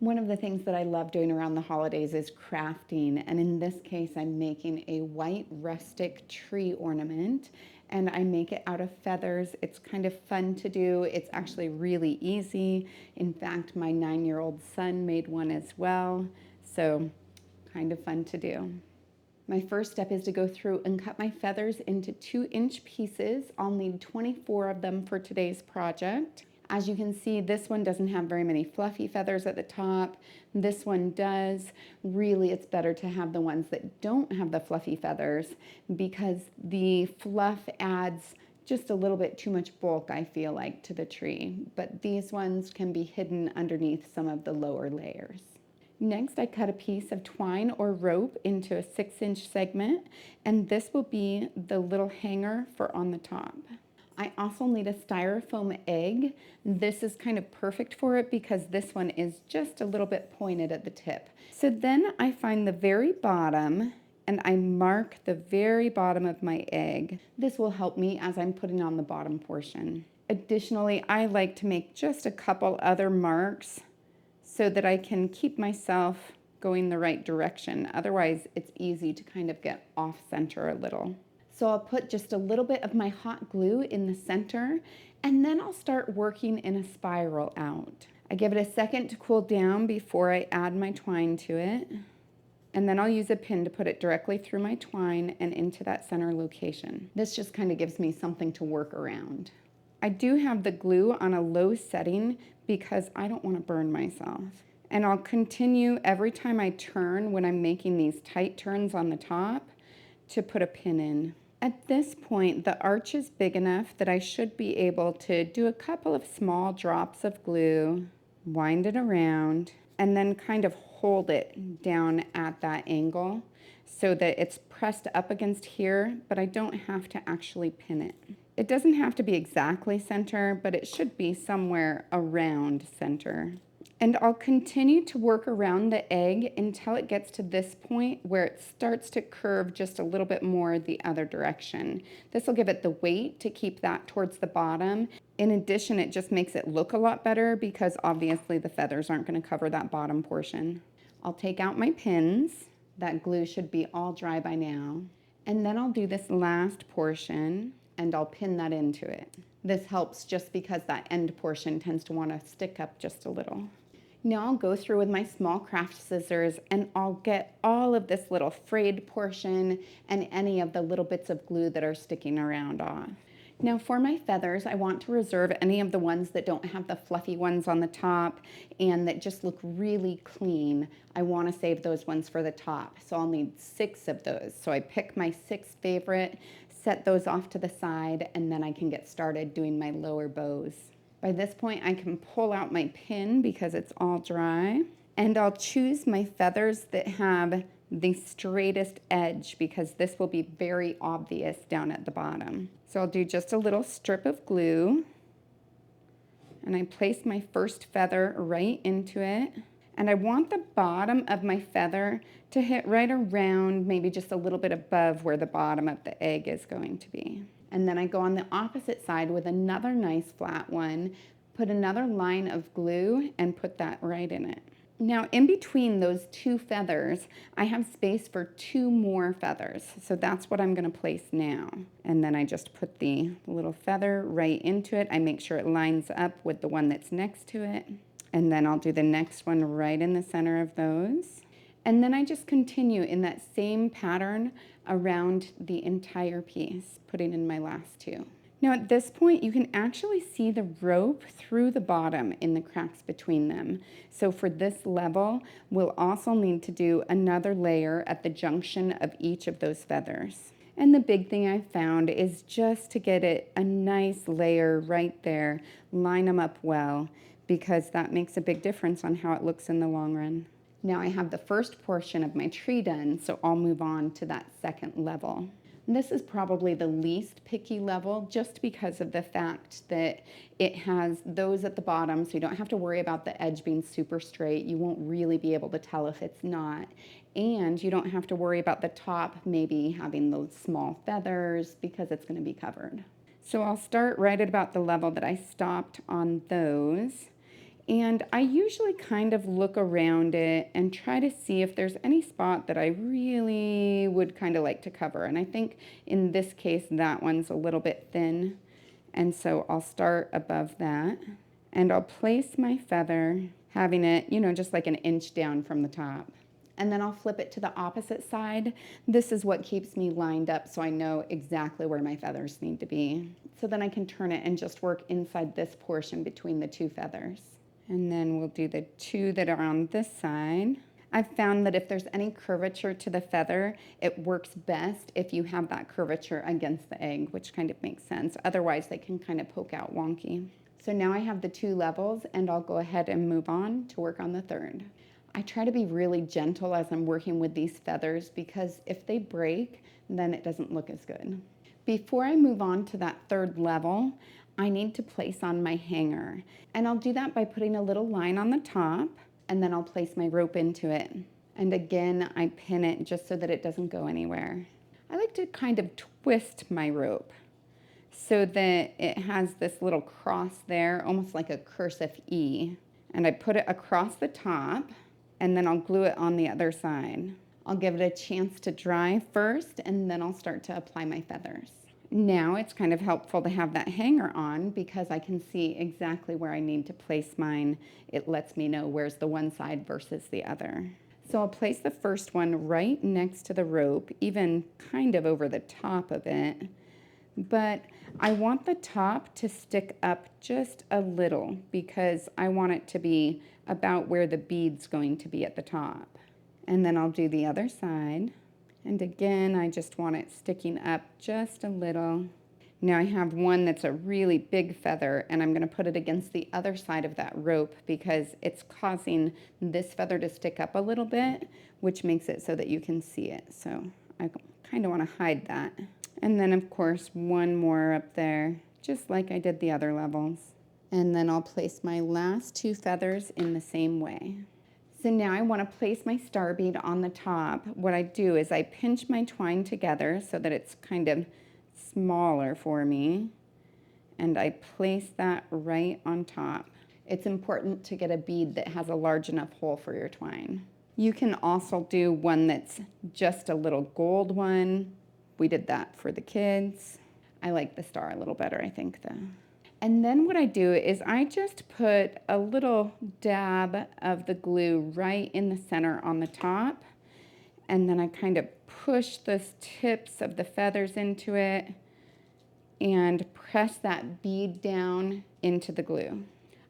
One of the things that I love doing around the holidays is crafting, and in this case I'm making a white rustic tree ornament, and I make it out of feathers. It's kind of fun to do. It's actually really easy. In fact, my 9-year-old son made one as well, so kind of fun to do. My first step is to go through and cut my feathers into 2-inch pieces. I'll need 24 of them for today's project. As you can see, this one doesn't have very many fluffy feathers at the top. This one does. Really, it's better to have the ones that don't have the fluffy feathers because the fluff adds just a little bit too much bulk, I feel like, to the tree. But these ones can be hidden underneath some of the lower layers. Next, I cut a piece of twine or rope into a 6-inch segment, and this will be the little hanger for on the top. I also need a styrofoam egg. This is kind of perfect for it because this one is just a little bit pointed at the tip. So then I find the very bottom and I mark the very bottom of my egg. This will help me as I'm putting on the bottom portion. Additionally, I like to make just a couple other marks so that I can keep myself going the right direction. Otherwise, it's easy to kind of get off center a little. So I'll put just a little bit of my hot glue in the center, and then I'll start working in a spiral out. I give it a second to cool down before I add my twine to it. And then I'll use a pin to put it directly through my twine and into that center location. This just kind of gives me something to work around. I do have the glue on a low setting because I don't want to burn myself. And I'll continue every time I turn when I'm making these tight turns on the top to put a pin in. At this point, the arch is big enough that I should be able to do a couple of small drops of glue, wind it around, and then kind of hold it down at that angle so that it's pressed up against here, but I don't have to actually pin it. It doesn't have to be exactly center, but it should be somewhere around center. And I'll continue to work around the egg until it gets to this point where it starts to curve just a little bit more the other direction. This will give it the weight to keep that towards the bottom. In addition, it just makes it look a lot better because obviously the feathers aren't going to cover that bottom portion. I'll take out my pins. That glue should be all dry by now. And then I'll do this last portion and I'll pin that into it. This helps just because that end portion tends to want to stick up just a little. Now I'll go through with my small craft scissors and I'll get all of this little frayed portion and any of the little bits of glue that are sticking around off. Now for my feathers, I want to reserve any of the ones that don't have the fluffy ones on the top and that just look really clean. I want to save those ones for the top. So I'll need 6 of those. So I pick my 6 favorite, set those off to the side, and then I can get started doing my lower bows. By this point, I can pull out my pin because it's all dry, and I'll choose my feathers that have the straightest edge because this will be very obvious down at the bottom. So I'll do just a little strip of glue, and I place my first feather right into it, and I want the bottom of my feather to hit right around, maybe just a little bit above where the bottom of the egg is going to be. And then I go on the opposite side with another nice flat one, put another line of glue and put that right in it. Now in between those 2 feathers, I have space for 2 more feathers. So that's what I'm going to place now. And then I just put the little feather right into it. I make sure it lines up with the one that's next to it. And then I'll do the next one right in the center of those. And then I just continue in that same pattern around the entire piece, putting in my last 2. Now at this point, you can actually see the rope through the bottom in the cracks between them. So for this level, we'll also need to do another layer at the junction of each of those feathers. And the big thing I found is just to get it a nice layer right there, line them up well, because that makes a big difference on how it looks in the long run. Now I have the first portion of my tree done, so I'll move on to that second level. This is probably the least picky level just because of the fact that it has those at the bottom, so you don't have to worry about the edge being super straight. You won't really be able to tell if it's not. And you don't have to worry about the top maybe having those small feathers because it's going to be covered. So I'll start right at about the level that I stopped on those. And I usually kind of look around it and try to see if there's any spot that I really would kind of like to cover. And I think in this case, that one's a little bit thin. And so I'll start above that. And I'll place my feather, having it, just like an inch down from the top. And then I'll flip it to the opposite side. This is what keeps me lined up so I know exactly where my feathers need to be. So then I can turn it and just work inside this portion between the two feathers. And then we'll do the two that are on this side. I've found that if there's any curvature to the feather, it works best if you have that curvature against the egg, which kind of makes sense. Otherwise, they can kind of poke out wonky. So now I have the two levels, and I'll go ahead and move on to work on the third. I try to be really gentle as I'm working with these feathers because if they break, then it doesn't look as good. Before I move on to that third level, I need to place on my hanger. And I'll do that by putting a little line on the top, and then I'll place my rope into it. And again, I pin it just so that it doesn't go anywhere. I like to kind of twist my rope so that it has this little cross there, almost like a cursive E. And I put it across the top, and then I'll glue it on the other side. I'll give it a chance to dry first, and then I'll start to apply my feathers. Now it's kind of helpful to have that hanger on because I can see exactly where I need to place mine. It lets me know where's the one side versus the other. So I'll place the first one right next to the rope, even kind of over the top of it. But I want the top to stick up just a little because I want it to be about where the bead's going to be at the top. And then I'll do the other side. And again, I just want it sticking up just a little. Now I have one that's a really big feather, and I'm going to put it against the other side of that rope because it's causing this feather to stick up a little bit, which makes it so that you can see it. So I kind of want to hide that. And then, of course, one more up there, just like I did the other levels. And then I'll place my last two feathers in the same way. So now I want to place my star bead on the top. What I do is I pinch my twine together so that it's kind of smaller for me. And I place that right on top. It's important to get a bead that has a large enough hole for your twine. You can also do one that's just a little gold one. We did that for the kids. I like the star a little better, I think, though. And then what I do is I just put a little dab of the glue right in the center on the top. And then I kind of push the tips of the feathers into it and press that bead down into the glue.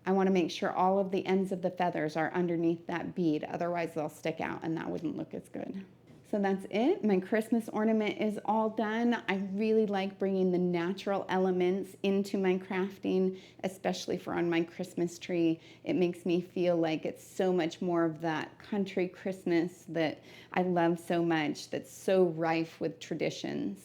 I want to make sure all of the ends of the feathers are underneath that bead. Otherwise, they'll stick out and that wouldn't look as good. So that's it. My Christmas ornament is all done. I really like bringing the natural elements into my crafting, especially for on my Christmas tree. It makes me feel like it's so much more of that country Christmas that I love so much, that's so rife with traditions.